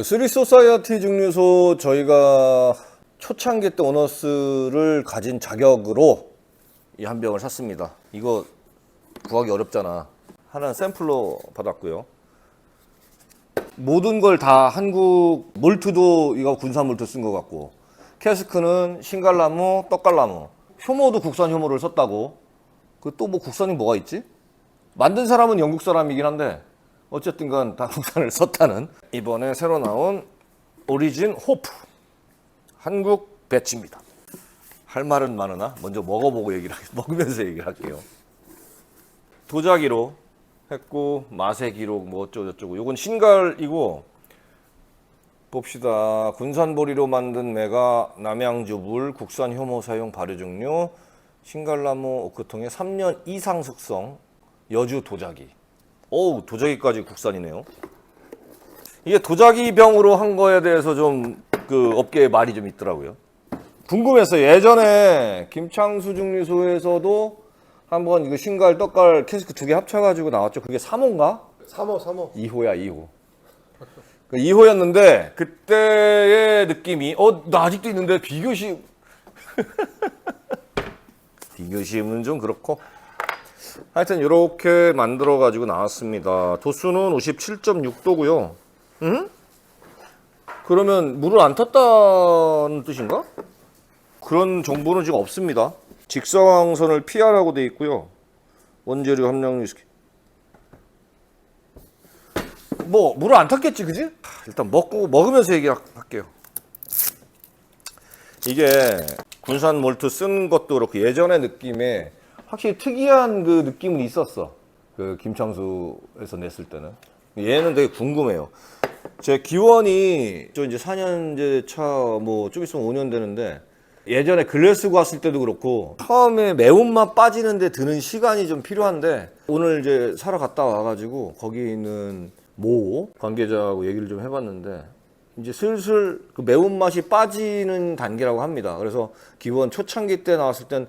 쓰리 소사이어티 증류소 저희가 초창기 때 오너스를 가진 자격으로 이 한 병을 샀습니다. 이거 구하기 어렵잖아. 하나는 샘플로 받았고요. 모든 걸 다 한국 몰트도 이거 군산 몰트 쓴 것 같고, 캐스크는 신갈나무, 떡갈나무, 효모도 국산 효모를 썼다고. 그 또 뭐 국산이 뭐가 있지? 만든 사람은 영국 사람이긴 한데 어쨌든 간 다 국산을 썼다는. 이번에 새로 나온 오리진 호프 한국 배치입니다. 할 말은 많으나 먼저 먹어보고 먹으면서 얘기를 할게요. 도자기로 했고 맛의 기록 뭐 어쩌고저쩌고. 요건 신갈이고, 봅시다. 군산보리로 만든 메가 남양주 물 국산 효모 사용 발효 증류 신갈나무 오크통에 3년 이상 숙성 여주 도자기. 어우, 도자기까지 국산이네요. 이게 도자기 병으로 한 거에 대해서 좀 그 업계에 말이 좀 있더라고요. 궁금했어요. 예전에 김창수 증류소에서도 한번 이거 신갈, 떡갈, 캐스크 두 개 합쳐가지고 나왔죠. 그게 3호인가? 3호. 2호야, 2호. 그 2호였는데 그때의 느낌이 나 아직도 있는데 비교심 비교심은 좀 그렇고, 하여튼 이렇게 만들어 가지고 나왔습니다. 도수는 57.6도고요. 응? 그러면 물을 안 탔다는 뜻인가? 그런 정보는 지금 없습니다. 직사광선을 피하라고 돼 있고요. 원재료 함량 위스키. 뭐 물을 안 탔겠지, 그지? 일단 먹으면서 얘기할게요. 이게 군산 몰트 쓴 것도 그렇고 예전의 느낌에 확실히 특이한 그 느낌은 있었어. 그 김창수에서 냈을 때는. 얘는 되게 궁금해요. 제 기원이 저 이제 4년제 차 뭐 좀 있으면 5년 되는데, 예전에 글래스고 왔을 때도 그렇고 처음에 매운맛 빠지는데 드는 시간이 좀 필요한데, 오늘 이제 사러 갔다 와가지고 거기 있는 모 관계자하고 얘기를 좀 해봤는데 이제 슬슬 그 매운맛이 빠지는 단계라고 합니다. 그래서 기원 초창기 때 나왔을 땐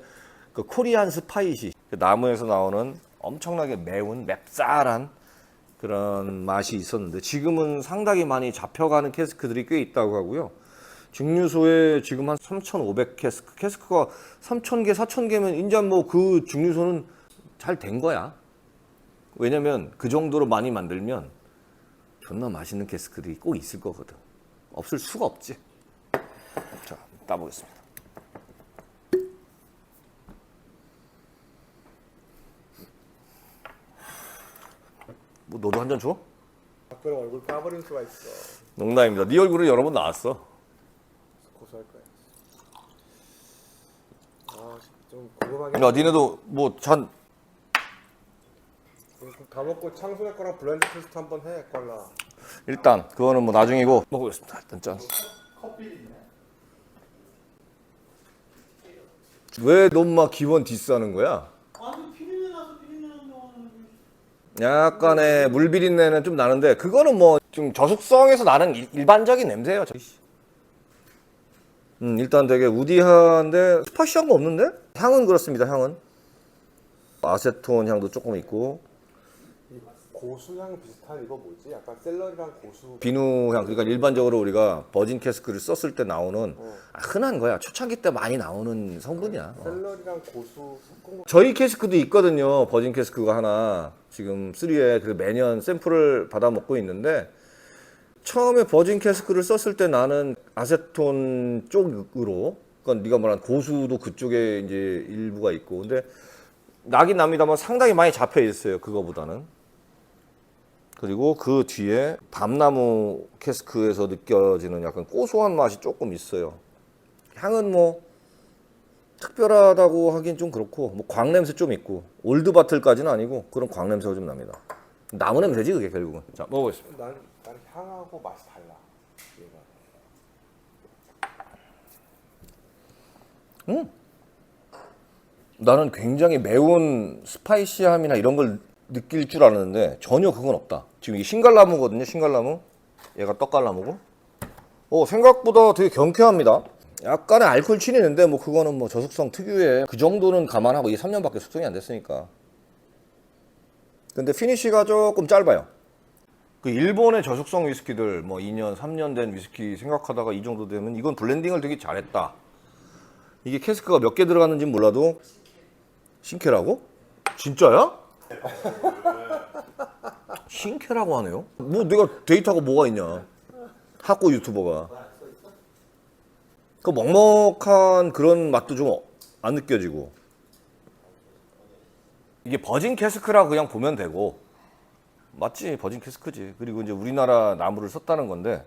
그 코리안 스파이시, 그 나무에서 나오는 엄청나게 매운 맵쌀한 그런 맛이 있었는데 지금은 상당히 많이 잡혀가는 캐스크들이 꽤 있다고 하고요. 증류소에 지금 한 3,500 캐스크가 3,000개, 4,000개면 이제 뭐 그 증류소는 잘 된 거야. 왜냐면 그 정도로 많이 만들면 존나 맛있는 캐스크들이 꼭 있을 거거든. 없을 수가 없지. 자, 따보겠습니다. 뭐 너도 한 잔 줘? 가끔 얼굴 까버릴 수가 있어. 농담입니다. 네 얼굴은 여러 번 나왔어. 고소할 거야. 좀 궁금하게. 야, 니네도 뭐 잔. 다 먹고 창수네 거랑 블렌드 테스트 한번 해, 꼴라. 일단 그거는 뭐 나중이고 먹어보겠습니다. 일단 짠. 왜 너무 기본 디스하는 거야? 약간의 물비린내는 좀 나는데 그거는 뭐 좀 저속성에서 나는 일반적인 냄새예요. 일단 되게 우디한데 스파시한 거 없는데? 향은 그렇습니다. 향은 아세톤 향도 조금 있고, 이 고수향 비슷한 이거 뭐지? 약간 샐러리랑 고수. 비누 향. 그러니까 일반적으로 우리가 버진 캐스크를 썼을 때 나오는 흔한 거야. 초창기 때 많이 나오는 성분이야. 샐러리랑 고수 섞은 거. 저희 캐스크도 있거든요. 버진 캐스크가 하나 지금 3에 그 매년 샘플을 받아 먹고 있는데, 처음에 버진 캐스크를 썼을 때 나는 아세톤 쪽으로, 그러니까 네가 말한 고수도 그쪽에 이제 일부가 있고, 근데 나긴 납니다만 상당히 많이 잡혀 있어요. 그거보다는. 그리고 그 뒤에 밤나무 캐스크에서 느껴지는 약간 고소한 맛이 조금 있어요. 향은 뭐 특별하다고 하긴 좀 그렇고, 뭐 광냄새 좀 있고, 올드바틀까지는 아니고 그런 광냄새가 좀 납니다. 나무 냄새지 그게 결국은. 자, 먹어보겠습니다. 난 향하고 맛이 달라. 얘가. 나는 굉장히 매운 스파이시함이나 이런 걸 느낄 줄 알았는데 전혀 그건 없다. 지금 이게 신갈나무거든요. 신갈나무. 얘가 떡갈나무고. 생각보다 되게 경쾌합니다. 약간의 알코올 친이는데 뭐 그거는 뭐 저속성 특유의 그 정도는 감안하고, 이게 3년밖에 숙성이 안 됐으니까. 근데 피니쉬가 조금 짧아요. 그 일본의 저속성 위스키들 뭐 2년, 3년 된 위스키 생각하다가 이 정도 되면 이건 블렌딩을 되게 잘했다. 이게 캐스크가 몇 개 들어갔는지 몰라도 신캐라고? 진짜야? 신캐라고 하네요. 뭐 내가 데이터가 뭐가 있냐? 학고 유튜버가. 그 먹먹한 그런 맛도 좀 안 느껴지고. 이게 버진 캐스크라고 그냥 보면 되고. 맞지, 버진 캐스크지. 그리고 이제 우리나라 나무를 썼다는 건데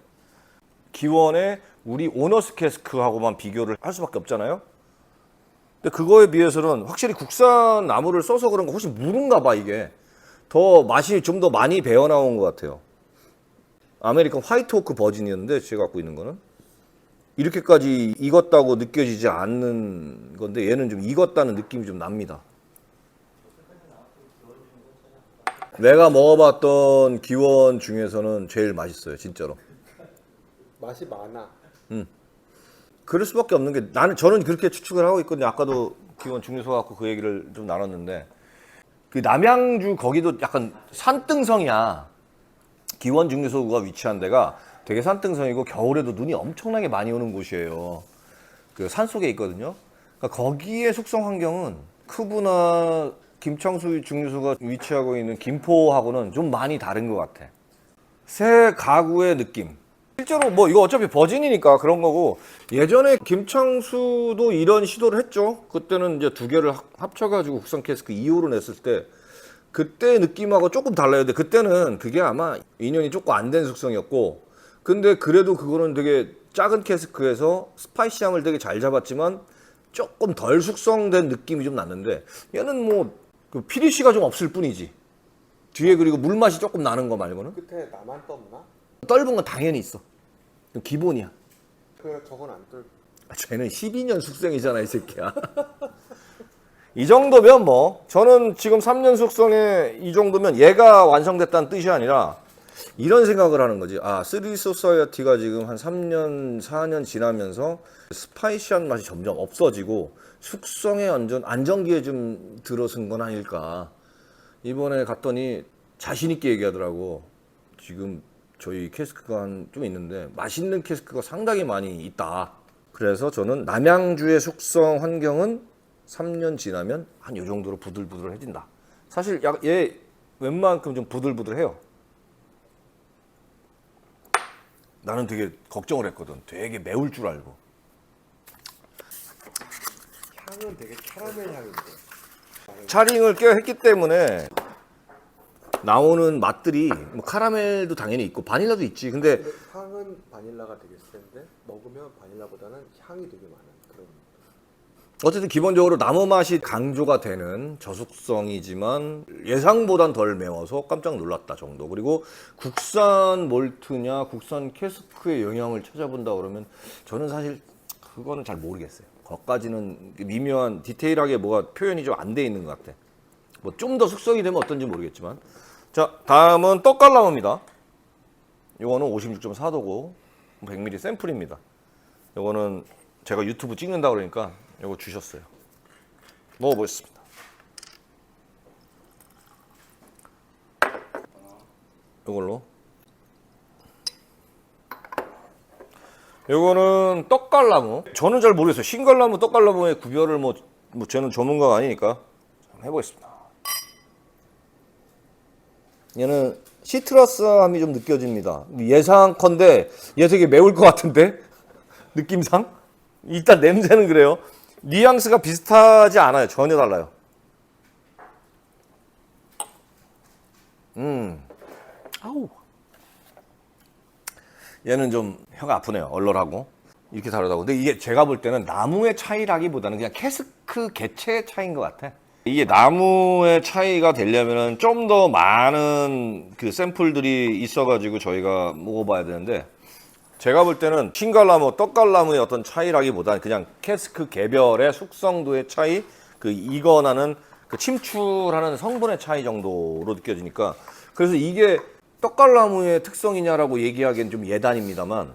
기원의 우리 오너스 캐스크하고만 비교를 할 수밖에 없잖아요. 근데 그거에 비해서는 확실히 국산 나무를 써서 그런가 훨씬 무른가 봐. 이게 더 맛이 좀 더 많이 배어 나온 것 같아요. 아메리칸 화이트 오크 버진이었는데 제가 갖고 있는 거는 이렇게까지 익었다고 느껴지지 않는 건데 얘는 좀 익었다는 느낌이 좀 납니다. 내가 먹어봤던 기원 중에서는 제일 맛있어요, 진짜로. 맛이 많아. 그럴 수밖에 없는 게 저는 그렇게 추측을 하고 있거든요. 아까도 기원 중류소 갖고 그 얘기를 좀 나눴는데 그 남양주 거기도 약간 산등성이야. 기원 중류소가 위치한 데가 되게 산등성이고 겨울에도 눈이 엄청나게 많이 오는 곳이에요. 그 산속에 있거든요. 그러니까 거기에 숙성 환경은 크부나 김창수 중류소가 위치하고 있는 김포하고는 좀 많이 다른 것 같아. 새 가구의 느낌. 실제로 뭐 이거 어차피 버진이니까 그런 거고 예전에 김창수도 이런 시도를 했죠. 그때는 이제 두 개를 합쳐가지고 국산 캐스크 2호로 냈을 때 그때 느낌하고 조금 달라요. 근데 그때는 그게 아마 2년이 조금 안 된 숙성이었고 근데 그래도 그거는 되게 작은 캐스크에서 스파이시함을 되게 잘 잡았지만 조금 덜 숙성된 느낌이 좀 났는데 얘는 뭐 그 피니쉬가 좀 없을 뿐이지. 뒤에 그리고 물맛이 조금 나는 거 말고는 끝에 나만 떴나? 떫은 건 당연히 있어. 기본이야. 그 저건 안 뜰. 쟤는 12년 숙성이잖아 이 새끼야. 이 정도면 뭐 저는 지금 3년 숙성에 이 정도면 얘가 완성됐다는 뜻이 아니라 이런 생각을 하는 거지. 아, 쓰리 소사이어티가 지금 한 3년, 4년 지나면서 스파이시한 맛이 점점 없어지고 숙성의 안정기에 좀 들어선 건 아닐까. 이번에 갔더니 자신 있게 얘기하더라고. 지금 저희 캐스크가 좀 있는데 맛있는 캐스크가 상당히 많이 있다. 그래서 저는 남양주의 숙성 환경은 3년 지나면 한 요 정도로 부들부들해진다. 사실 얘 웬만큼 좀 부들부들해요. 나는 되게 걱정을 했거든. 되게 매울 줄 알고. 향은 되게 캐러멜 향인데. 차링을 꽤 했기 때문에 나오는 맛들이 뭐 카라멜도 당연히 있고 바닐라도 있지. 근데 향은 바닐라가 되게 센데 먹으면 바닐라보다는 향이 되게 많은 그런. 어쨌든 기본적으로 나무 맛이 강조가 되는 저숙성이지만 예상보단 덜 매워서 깜짝 놀랐다 정도. 그리고 국산 몰트냐 국산 캐스크의 영향을 찾아본다 그러면 저는 사실 그거는 잘 모르겠어요. 거기까지는 미묘한 디테일하게 뭐가 표현이 좀 안 돼 있는 것 같아. 뭐 좀 더 숙성이 되면 어떤지 모르겠지만. 자, 다음은 떡갈나무입니다. 이거는 56.4도고 100ml 샘플입니다. 이거는 제가 유튜브 찍는다 그러니까 이거 주셨어요. 먹어보겠습니다. 이걸로. 이거는 떡갈나무. 저는 잘 모르겠어요. 신갈나무, 떡갈나무의 구별을 뭐 저는 전문가가 아니니까 한번 해보겠습니다. 얘는 시트러스함이 좀 느껴집니다. 예상컨대 얘 되게 매울 것 같은데 느낌상 일단 냄새는 그래요. 뉘앙스가 비슷하지 않아요. 전혀 달라요. 아우. 얘는 좀 혀가 아프네요. 얼얼하고 이렇게 다르다고. 근데 이게 제가 볼 때는 나무의 차이라기보다는 그냥 캐스크 개체의 차이인 것 같아. 이게 나무의 차이가 되려면은 좀 더 많은 그 샘플들이 있어가지고 저희가 먹어봐야 되는데 제가 볼 때는 신갈나무, 떡갈나무의 어떤 차이라기보다는 그냥 캐스크 개별의 숙성도의 차이, 그 익어나는 그 침출하는 성분의 차이 정도로 느껴지니까 그래서 이게 떡갈나무의 특성이냐라고 얘기하기엔 좀 예단입니다만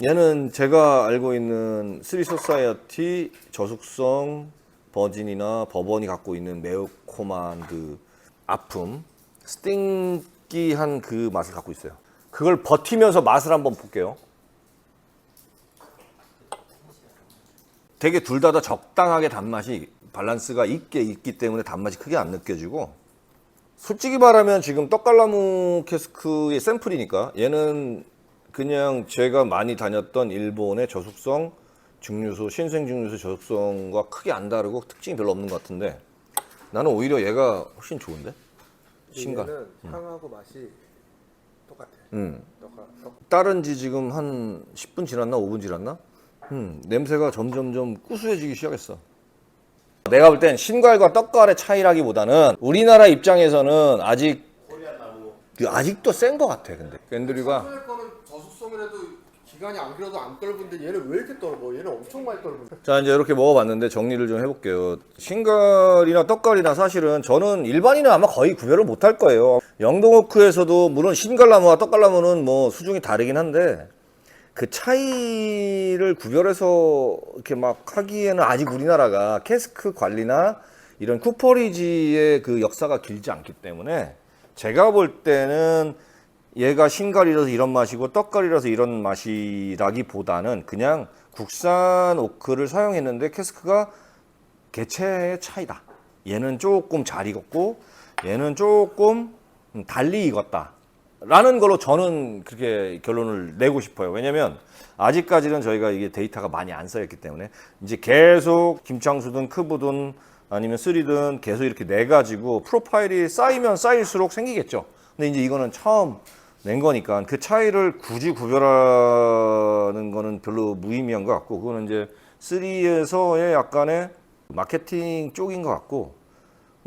얘는 제가 알고 있는 쓰리 소사이어티 저숙성 버진이나 버번이 갖고 있는 매콤한 그 아픔, 스팅 느끼한 그 맛을 갖고 있어요. 그걸 버티면서 맛을 한번 볼게요. 되게 둘 다 적당하게 단맛이 밸런스가 있기 때문에 단맛이 크게 안 느껴지고, 솔직히 말하면 지금 떡갈나무 캐스크의 샘플이니까 얘는 그냥 제가 많이 다녔던 일본의 저숙성 증류소, 신생 증류소 저숙성과 크게 안 다르고 특징이 별로 없는 것 같은데, 나는 오히려 얘가 훨씬 좋은데? 신갈. 얘는 향하고 맛이 똑같아. 다른 지 지금 한 10분 지났나 5분 지났나? 냄새가 점점점 구수해지기 시작했어. 내가 볼 땐 신갈과 떡갈의 차이라기보다는 우리나라 입장에서는 아직도 센 것 같아. 근데 앤드류가 처음에 거는 저숙성이라도 기간이 안 길어도 안 떫은데 얘는 왜 이렇게 떫어? 얘는 엄청 많이 떫은데. 자, 이제 이렇게 먹어봤는데 정리를 좀 해볼게요. 신갈이나 떡갈이나 사실은 저는 일반인은 아마 거의 구별을 못할 거예요. 영동호크에서도 물론 신갈나무와 떡갈나무는 뭐 수중이 다르긴 한데 그 차이를 구별해서 이렇게 막 하기에는 아직 우리나라가 캐스크 관리나 이런 쿠퍼리지의 그 역사가 길지 않기 때문에 제가 볼 때는 얘가 신갈이라서 이런 맛이고 떡갈이라서 이런 맛이라기보다는 그냥 국산 오크를 사용했는데 캐스크가 개체의 차이다. 얘는 조금 잘 익었고 얘는 조금 달리 익었다 라는 걸로 저는 그렇게 결론을 내고 싶어요. 왜냐면 아직까지는 저희가 이게 데이터가 많이 안 쌓였기 때문에 이제 계속 김창수든 크부든 아니면 쓰리든 계속 이렇게 내 가지고 프로파일이 쌓이면 쌓일수록 생기겠죠. 근데 이제 이거는 처음 낸 거니까 그 차이를 굳이 구별하는 거는 별로 무의미한 것 같고, 그거는 이제 3에서의 약간의 마케팅 쪽인 것 같고,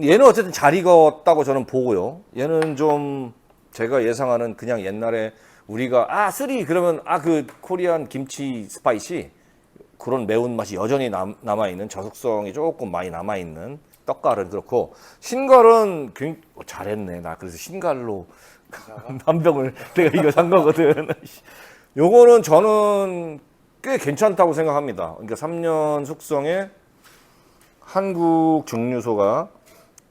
얘는 어쨌든 잘 익었다고 저는 보고요. 얘는 좀 제가 예상하는 그냥 옛날에 우리가 3 그러면 그 코리안 김치 스파이시 그런 매운맛이 여전히 남아있는 저속성이 조금 많이 남아있는 떡갈은 그렇고, 신갈은 잘했네. 나 그래서 신갈로 한 병을 내가 이거 산 거거든. 요거는 저는 꽤 괜찮다고 생각합니다. 그러니까 3년 숙성에 한국 증류소가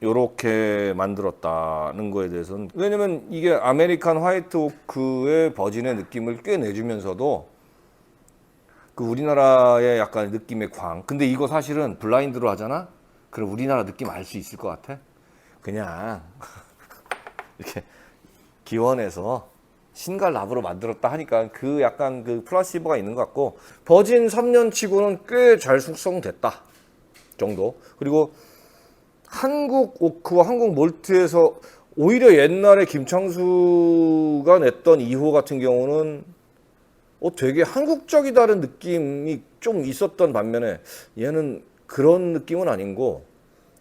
요렇게 만들었다는 거에 대해서는, 왜냐면 이게 아메리칸 화이트 오크의 버진의 느낌을 꽤 내주면서도 그 우리나라의 약간 느낌의 광. 근데 이거 사실은 블라인드로 하잖아? 그럼 우리나라 느낌 알 수 있을 것 같아? 그냥 이렇게 기원해서 신갈 납으로 만들었다 하니까 그 약간 그 플라시보가 있는 것 같고, 버진 3년 치고는 꽤 잘 숙성됐다 정도. 그리고 한국 오크와 한국 몰트에서 오히려 옛날에 김창수가 냈던 2호 같은 경우는 되게 한국적이다는 느낌이 좀 있었던 반면에 얘는 그런 느낌은 아닌고,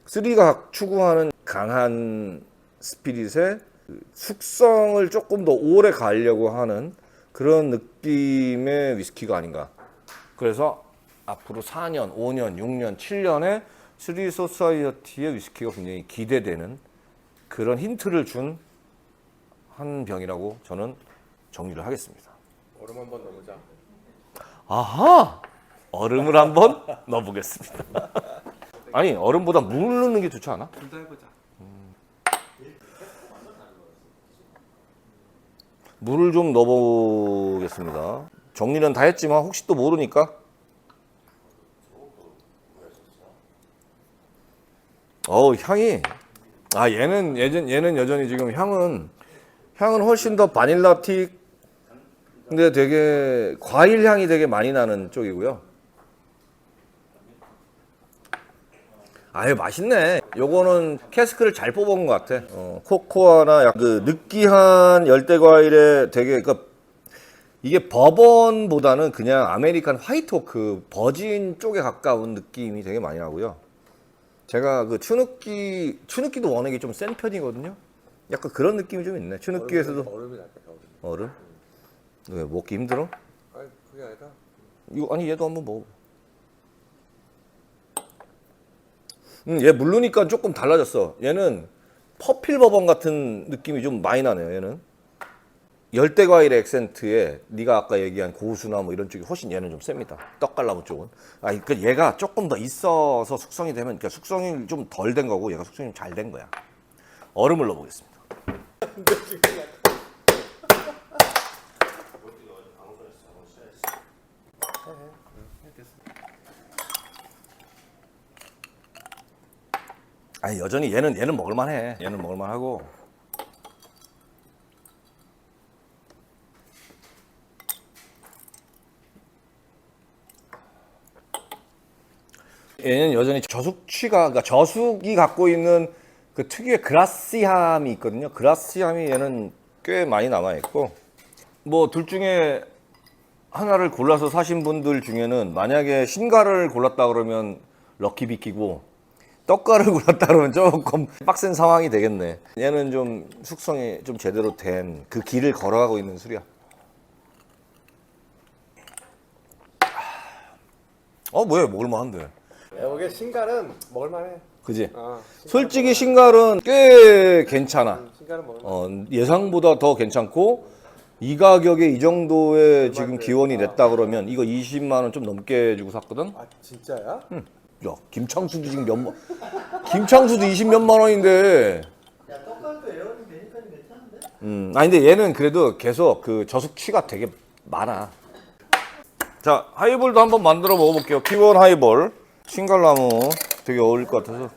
3가 추구하는 강한 스피릿에 숙성을 조금 더 오래 가려고 하는 그런 느낌의 위스키가 아닌가. 그래서 앞으로 4년, 5년, 6년, 7년에 3 소사이어티의 위스키가 굉장히 기대되는 그런 힌트를 준 한 병이라고 저는 정리를 하겠습니다. 얼음 한번 넣어보자. 아하! 얼음을 한번 넣어보겠습니다. 아니, 얼음보다 물 넣는 게 좋지 않아? 둘 다 해보자. 물을 좀 넣어보겠습니다. 정리는 다 했지만 혹시 또 모르니까. 향이. 얘는 여전히 지금 향은 훨씬 더 바닐라 티, 근데 되게 과일 향이 되게 많이 나는 쪽이고요. 맛있네. 요거는 캐스크를 잘 뽑은 것 같아. 코코아나 그 느끼한 열대 과일에 되게 이게 버번보다는 그냥 아메리칸 화이트 오크 버진 쪽에 가까운 느낌이 되게 많이 나고요. 제가 그 추느끼도 워낙에 좀 센 편이거든요. 약간 그런 느낌이 좀 있네. 추느끼에서도 얼음이 낫다. 얼음? 왜 먹기 힘들어? 아니 그게 아니라 얘도 한번 먹어. 얘 물르니까 조금 달라졌어. 얘는 퍼필 버번 같은 느낌이 좀 많이 나네요. 얘는 열대 과일의 액센트에 네가 아까 얘기한 고수나 뭐 이런 쪽이 훨씬 얘는 좀 셉니다. 떡갈나무 쪽은. 그러니까 얘가 조금 더 있어서 숙성이 되면, 그러니까 숙성이 좀 덜 된 거고 얘가 숙성이 좀 잘 된 거야. 얼음을 넣어보겠습니다. 아니 여전히 얘는 먹을만해. 얘는 먹을만하고. 얘는 여전히 그러니까 저숙이 갖고 있는 그 특유의 그라시함이 있거든요. 그라시함이 얘는 꽤 많이 남아 있고, 뭐 둘 중에 하나를 골라서 사신 분들 중에는 만약에 신가를 골랐다 그러면 럭키비키고 떡가를 골랐다 그러면 조금 빡센 상황이 되겠네. 얘는 좀 숙성이 좀 제대로 된 그 길을 걸어가고 있는 술이야. 뭐야, 먹을만한데. 여기 신갈은 먹을만해. 그지? 아, 솔직히 신갈은 꽤 괜찮아. 신갈은 먹을만해. 예상보다 더 괜찮고, 이 가격에 이 정도의 지금 기원이 냈다 그러면 이거 20만 원 좀 넘게 주고 샀거든? 아 진짜야? 응. 야, 김창수도 지금 김창수도 20몇만 원인데. 야, 떡갈도 에어컨 되니까 괜찮은데? 근데 얘는 그래도 계속 그 저숙취가 되게 많아. 자, 하이볼도 한번 만들어 먹어볼게요. 기원 하이볼. 신갈나무 되게 어울릴 것 같아서.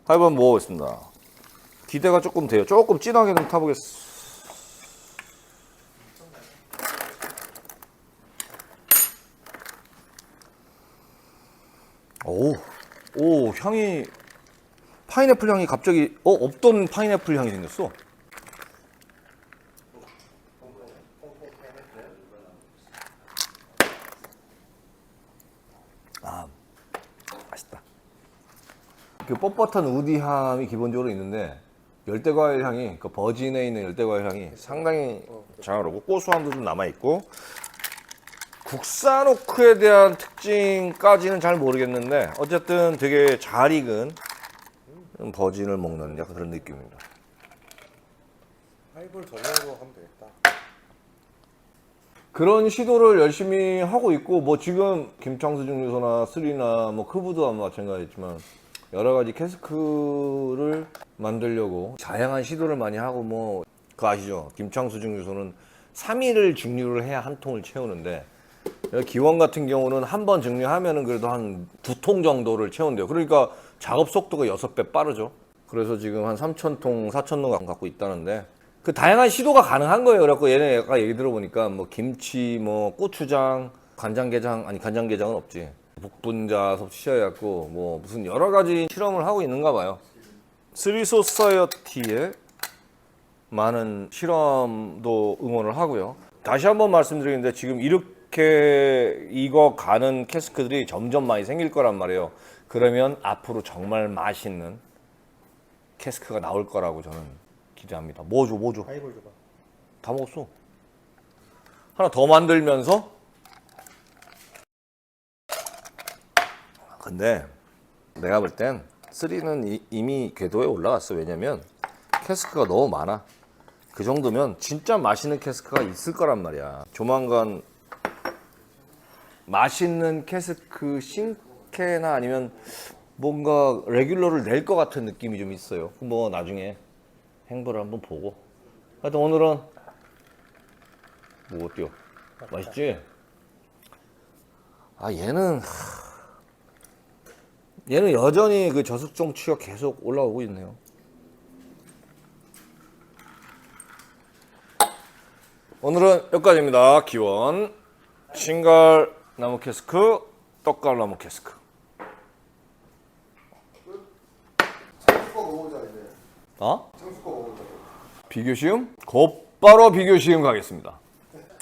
하이볼 한번 먹어보겠습니다. 기대가 조금 돼요. 조금 진하게 좀 타보겠습니다. 오, 향이, 파인애플 향이 갑자기, 없던 파인애플 향이 생겼어. 맛있다. 그 뻣뻣한 우디함이 기본적으로 있는데, 열대과일 향이, 그러니까 버진에 있는 열대과일 향이 상당히 잘 오고, 고소함도 좀 남아있고, 국산 오크에 대한 특징까지는 잘 모르겠는데 어쨌든 되게 잘 익은 버진을 먹는 약간 그런 느낌입니다. 하이볼 전용으로 하면 되겠다. 그런 시도를 열심히 하고 있고, 뭐 지금 김창수 증류소나 쓰리나 뭐 크부드와 마찬가지지만 여러 가지 캐스크를 만들려고 다양한 시도를 많이 하고, 뭐 그거 아시죠? 김창수 증류소는 3일을 증류를 해야 한 통을 채우는데, 기원 같은 경우는 한 번 증류하면은 그래도 한 2통 정도를 채운대요. 그러니까 작업 속도가 6배 빠르죠. 그래서 지금 한 3,000통, 4,000통 갖고 있다는데, 그 다양한 시도가 가능한 거예요. 그래갖고 얘네 아까 얘기 들어보니까 뭐 김치, 뭐 고추장, 간장게장, 아니 간장게장은 없지. 복분자 섭취해갖고 뭐 무슨 여러 가지 실험을 하고 있는가 봐요. 쓰리소사이어티에 많은 실험도 응원을 하고요. 다시 한번 말씀드리는데 지금 이렇게 익어 가는 캐스크들이 점점 많이 생길 거란 말이에요. 그러면 앞으로 정말 맛있는 캐스크가 나올 거라고 저는 기대합니다. 뭐 줘? 하이볼 줘봐. 다 먹었어. 하나 더 만들면서. 근데 내가 볼 땐 3는 이미 궤도에 올라갔어. 왜냐면 캐스크가 너무 많아. 그 정도면 진짜 맛있는 캐스크가 있을 거란 말이야. 조만간 맛있는 캐스크 신캐나 아니면 뭔가 레귤러를 낼 것 같은 느낌이 좀 있어요. 뭐 나중에 행보를 한번 보고. 하여튼 오늘은 뭐 어때요? 맛있지? 얘는 여전히 그 저숙정치가 계속 올라오고 있네요. 오늘은 여기까지입니다. 기원 신갈 나무 캐스크, 떡갈 나무 캐스크. 창수 거 먹어보자 이제. 창수 거 먹어보자. 비교 시험? 곧바로 비교 시험 가겠습니다.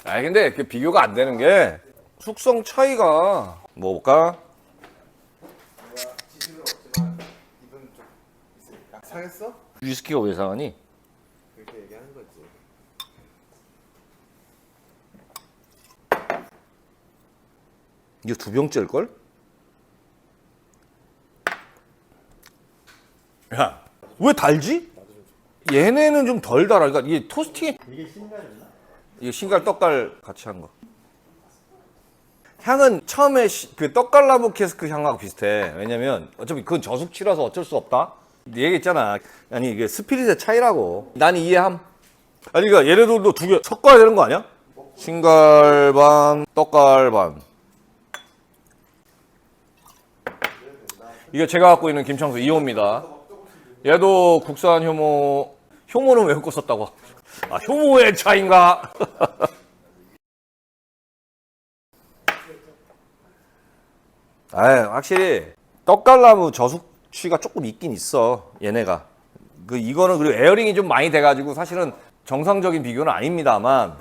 근데 그 비교가 안 되는 게 숙성 차이가 뭐볼까? 지수는 없지만 입은 좀 있으니까. 상했어? 위스키가 왜 상하니? 그렇게 얘기하는 거지. 이거 2병째일걸? 야, 왜 달지? 얘네는 좀 덜 달아. 그러니까 이게 토스팅에 이게 신갈이나? 이게 신갈 떡갈 같이 한 거. 향은 처음에 그 떡갈나무 캐스크 향하고 비슷해. 왜냐면 어차피 그건 저숙취라서 어쩔 수 없다. 얘기했잖아. 아니 이게 스피릿의 차이라고. 난 이해함. 아니 그러니까 얘네들도 2개 섞어야 되는 거 아니야? 신갈 반, 떡갈 반. 이게 제가 갖고 있는 김창수 2호입니다. 얘도 국산 효모는 왜 꺾었었다고? 아, 효모의 차인가? 아, 확실히 떡갈나무 저숙취가 조금 있긴 있어. 얘네가. 이거는 그리고 에어링이 좀 많이 돼가지고 사실은 정상적인 비교는 아닙니다만.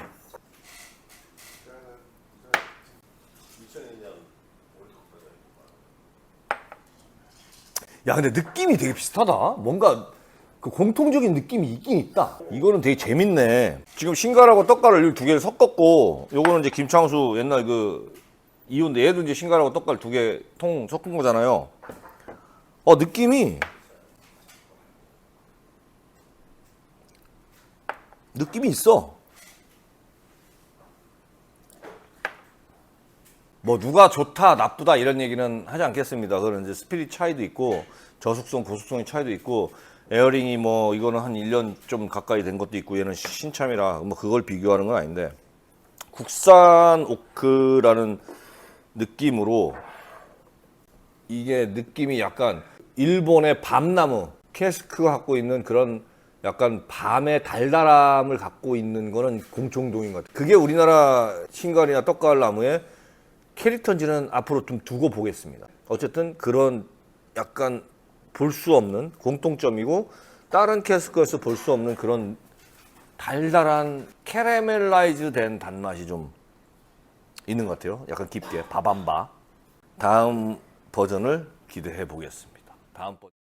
야, 근데 느낌이 되게 비슷하다. 뭔가 그 공통적인 느낌이 있긴 있다. 이거는 되게 재밌네. 지금 신갈하고 떡갈을 두 개를 섞었고, 요거는 이제 김창수 옛날 이호인데 얘도 이제 신갈하고 떡갈 두 개 통 섞은 거잖아요. 느낌이 있어. 뭐 누가 좋다 나쁘다 이런 얘기는 하지 않겠습니다. 그런 이제 스피릿 차이도 있고 저속성 고속성의 차이도 있고 에어링이 뭐 이거는 한 1년 좀 가까이 된 것도 있고 얘는 신참이라 뭐 그걸 비교하는 건 아닌데 국산 오크라는 느낌으로 이게 느낌이 약간 일본의 밤나무 캐스크가 갖고 있는 그런 약간 밤의 달달함을 갖고 있는 거는 공통동인 것 같아요. 그게 우리나라 신갈이나 떡갈 나무의 캐릭터인지는 앞으로 좀 두고 보겠습니다. 어쨌든 그런 약간 볼 수 없는 공통점이고 다른 캐스크에서 볼 수 없는 그런 달달한 캐러멜라이즈 된 단맛이 좀 있는 것 같아요. 약간 깊게 바밤바. 다음 버전을 기대해 보겠습니다. 다음 버전.